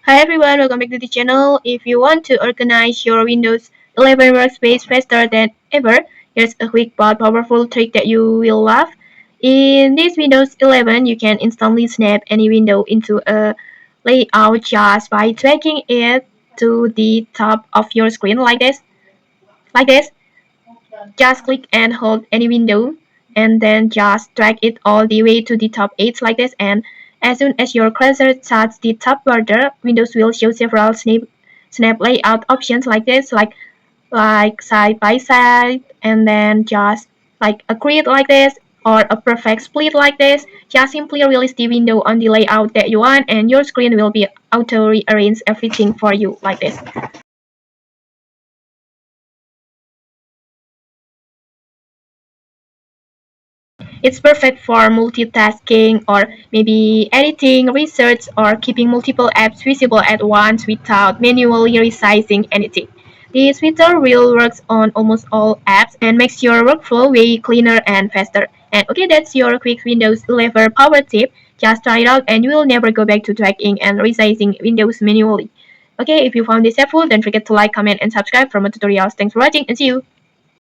Hi everyone, welcome back to the channel. If you want to organize your Windows 11 workspace faster than ever, here's a quick but powerful trick that you will love. In this Windows 11, you can instantly snap any window into a layout just by dragging it to the top of your screen like this. Like this. Just click and hold any window and then just drag it all the way to the top edge like this, and as soon as your cursor touches the top border, Windows will show several snap layout options like this, like side by side, and then just like a grid like this or a perfect split like this. Just simply release the window on the layout that you want and your screen will be auto rearrange everything for you like this. It's perfect for multitasking or maybe editing, research, or keeping multiple apps visible at once without manually resizing anything. This feature will work on almost all apps and makes your workflow way cleaner and faster. And okay, that's your quick Windows 11 power tip. Just try it out and you will never go back to dragging and resizing windows manually. Okay, if you found this helpful, don't forget to like, comment, and subscribe for more tutorials. Thanks for watching and see you!